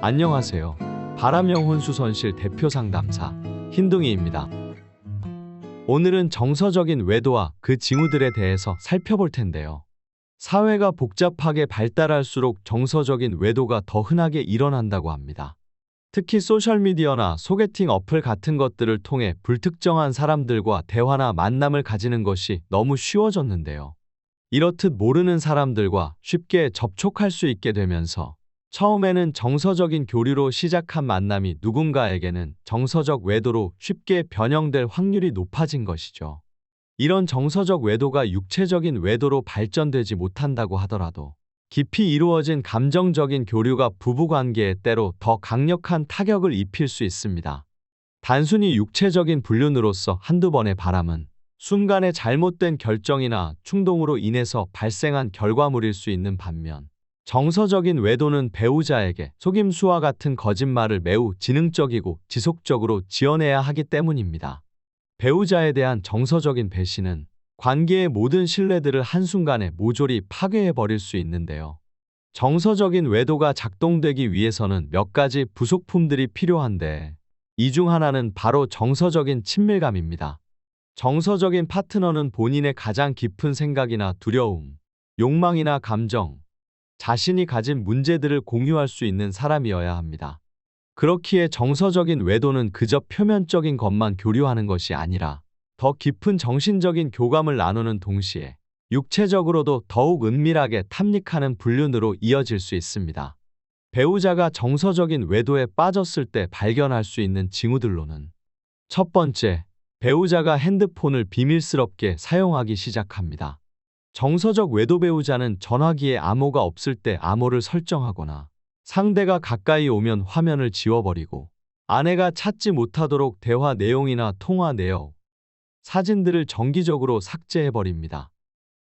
안녕하세요. 바람형 혼수선실 대표 상담사 흰둥이입니다. 오늘은 정서적인 외도와 그 징후들에 대해서 살펴볼 텐데요. 사회가 복잡하게 발달할수록 정서적인 외도가 더 흔하게 일어난다고 합니다. 특히 소셜미디어나 소개팅 어플 같은 것들을 통해 불특정한 사람들과 대화나 만남을 가지는 것이 너무 쉬워졌는데요. 이렇듯 모르는 사람들과 쉽게 접촉할 수 있게 되면서 처음에는 정서적인 교류로 시작한 만남이 누군가에게는 정서적 외도로 쉽게 변형될 확률이 높아진 것이죠. 이런 정서적 외도가 육체적인 외도로 발전되지 못한다고 하더라도 깊이 이루어진 감정적인 교류가 부부관계에 때로 더 강력한 타격을 입힐 수 있습니다. 단순히 육체적인 불륜으로서 한두 번의 바람은 순간의 잘못된 결정이나 충동으로 인해서 발생한 결과물일 수 있는 반면, 정서적인 외도는 배우자에게 속임수와 같은 거짓말을 매우 지능적이고 지속적으로 지어내야 하기 때문입니다. 배우자에 대한 정서적인 배신은 관계의 모든 신뢰들을 한순간에 모조리 파괴해버릴 수 있는데요. 정서적인 외도가 작동되기 위해서는 몇 가지 부속품들이 필요한데, 이 중 하나는 바로 정서적인 친밀감입니다. 정서적인 파트너는 본인의 가장 깊은 생각이나 두려움, 욕망이나 감정, 자신이 가진 문제들을 공유할 수 있는 사람이어야 합니다. 그렇기에 정서적인 외도는 그저 표면적인 것만 교류하는 것이 아니라 더 깊은 정신적인 교감을 나누는 동시에 육체적으로도 더욱 은밀하게 탐닉하는 불륜으로 이어질 수 있습니다. 배우자가 정서적인 외도에 빠졌을 때 발견할 수 있는 징후들로는, 첫 번째, 배우자가 핸드폰을 비밀스럽게 사용하기 시작합니다. 정서적 외도 배우자는 전화기에 암호가 없을 때 암호를 설정하거나 상대가 가까이 오면 화면을 지워버리고 아내가 찾지 못하도록 대화 내용이나 통화 내역, 사진들을 정기적으로 삭제해버립니다.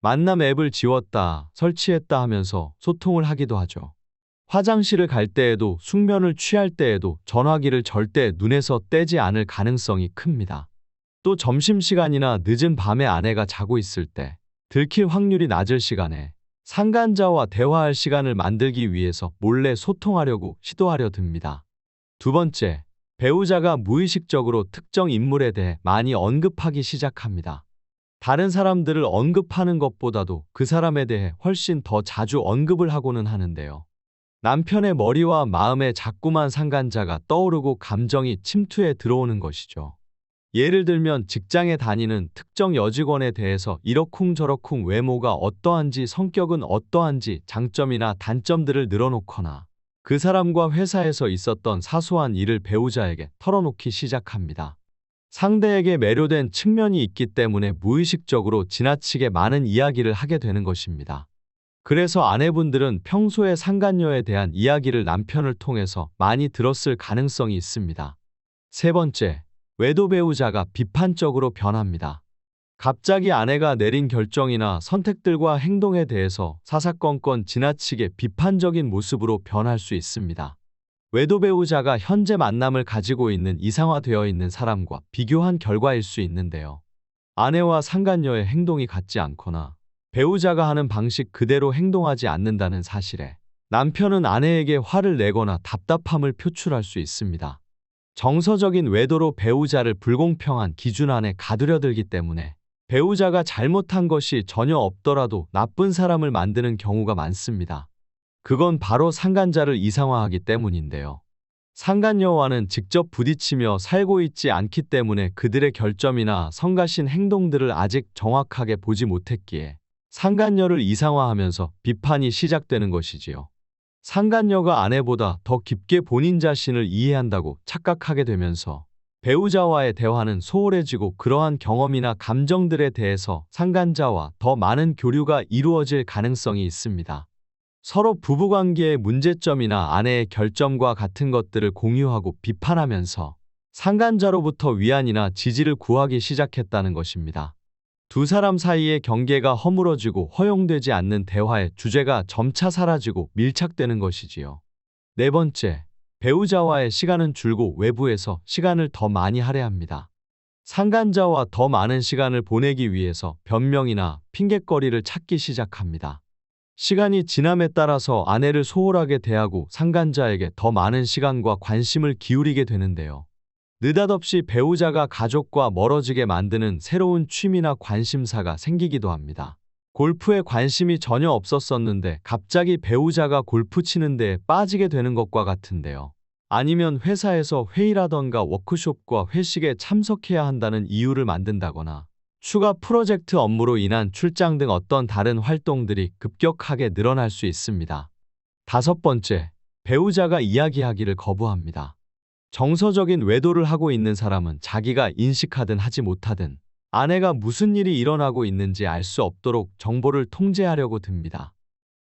만남 앱을 지웠다, 설치했다 하면서 소통을 하기도 하죠. 화장실을 갈 때에도 숙면을 취할 때에도 전화기를 절대 눈에서 떼지 않을 가능성이 큽니다. 또 점심시간이나 늦은 밤에 아내가 자고 있을 때 들킬 확률이 낮을 시간에 상간자와 대화할 시간을 만들기 위해서 몰래 소통하려고 시도하려 듭니다. 두 번째, 배우자가 무의식적으로 특정 인물에 대해 많이 언급하기 시작합니다. 다른 사람들을 언급하는 것보다도 그 사람에 대해 훨씬 더 자주 언급을 하고는 하는데요. 남편의 머리와 마음에 자꾸만 상간자가 떠오르고 감정이 침투해 들어오는 것이죠. 예를 들면 직장에 다니는 특정 여직원에 대해서 이러쿵저러쿵 외모가 어떠한지, 성격은 어떠한지, 장점이나 단점들을 늘어놓거나 그 사람과 회사에서 있었던 사소한 일을 배우자에게 털어놓기 시작합니다. 상대에게 매료된 측면이 있기 때문에 무의식적으로 지나치게 많은 이야기를 하게 되는 것입니다. 그래서 아내분들은 평소에 상간녀에 대한 이야기를 남편을 통해서 많이 들었을 가능성이 있습니다. 세 번째, 외도 배우자가 비판적으로 변합니다. 갑자기 아내가 내린 결정이나 선택들과 행동에 대해서 사사건건 지나치게 비판적인 모습으로 변할 수 있습니다. 외도 배우자가 현재 만남을 가지고 있는 이상화되어 있는 사람과 비교한 결과일 수 있는데요. 아내와 상간녀의 행동이 같지 않거나 배우자가 하는 방식 그대로 행동하지 않는다는 사실에 남편은 아내에게 화를 내거나 답답함을 표출할 수 있습니다. 정서적인 외도로 배우자를 불공평한 기준 안에 가두려들기 때문에 배우자가 잘못한 것이 전혀 없더라도 나쁜 사람을 만드는 경우가 많습니다. 그건 바로 상간자를 이상화하기 때문인데요. 상간녀와는 직접 부딪히며 살고 있지 않기 때문에 그들의 결점이나 성가신 행동들을 아직 정확하게 보지 못했기에 상간녀를 이상화하면서 비판이 시작되는 것이지요. 상간녀가 아내보다 더 깊게 본인 자신을 이해한다고 착각하게 되면서 배우자와의 대화는 소홀해지고 그러한 경험이나 감정들에 대해서 상간자와 더 많은 교류가 이루어질 가능성이 있습니다. 서로 부부관계의 문제점이나 아내의 결점과 같은 것들을 공유하고 비판하면서 상간자로부터 위안이나 지지를 구하기 시작했다는 것입니다. 두 사람 사이의 경계가 허물어지고 허용되지 않는 대화의 주제가 점차 사라지고 밀착되는 것이지요. 네 번째, 배우자와의 시간은 줄고 외부에서 시간을 더 많이 할애합니다. 상간자와 더 많은 시간을 보내기 위해서 변명이나 핑곗거리를 찾기 시작합니다. 시간이 지남에 따라서 아내를 소홀하게 대하고 상간자에게 더 많은 시간과 관심을 기울이게 되는데요. 느닷없이 배우자가 가족과 멀어지게 만드는 새로운 취미나 관심사가 생기기도 합니다. 골프에 관심이 전혀 없었었는데 갑자기 배우자가 골프 치는 데에 빠지게 되는 것과 같은데요. 아니면 회사에서 회의라던가 워크숍과 회식에 참석해야 한다는 이유를 만든다거나 추가 프로젝트 업무로 인한 출장 등 어떤 다른 활동들이 급격하게 늘어날 수 있습니다. 다섯 번째, 배우자가 이야기하기를 거부합니다. 정서적인 외도를 하고 있는 사람은 자기가 인식하든 하지 못하든 아내가 무슨 일이 일어나고 있는지 알 수 없도록 정보를 통제하려고 듭니다.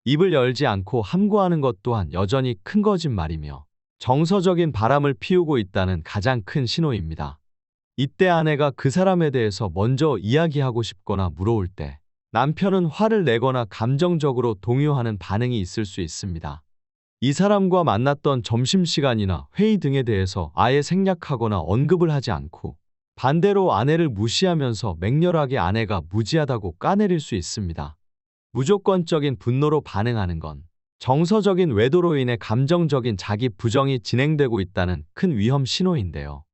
입을 열지 않고 함구하는 것 또한 여전히 큰 거짓말이며 정서적인 바람을 피우고 있다는 가장 큰 신호입니다. 이때 아내가 그 사람에 대해서 먼저 이야기하고 싶거나 물어올 때 남편은 화를 내거나 감정적으로 동요하는 반응이 있을 수 있습니다. 이 사람과 만났던 점심시간이나 회의 등에 대해서 아예 생략하거나 언급을 하지 않고 반대로 아내를 무시하면서 맹렬하게 아내가 무지하다고 까내릴 수 있습니다. 무조건적인 분노로 반응하는 건 정서적인 외도로 인해 감정적인 자기 부정이 진행되고 있다는 큰 위험 신호인데요.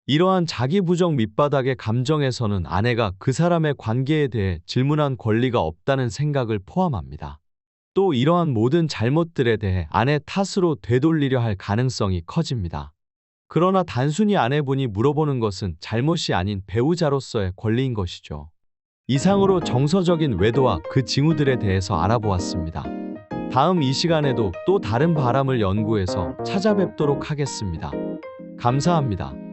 이러한 자기 부정 밑바닥의 감정에서는 아내가 그 사람의 관계에 대해 질문한 권리가 없다는 생각을 포함합니다. 또 이러한 모든 잘못들에 대해 아내 탓으로 되돌리려 할 가능성이 커집니다. 그러나 단순히 아내분이 물어보는 것은 잘못이 아닌 배우자로서의 권리인 것이죠. 이상으로 정서적인 외도와 그 징후들에 대해서 알아보았습니다. 다음 이 시간에도 또 다른 바람을 연구해서 찾아뵙도록 하겠습니다. 감사합니다.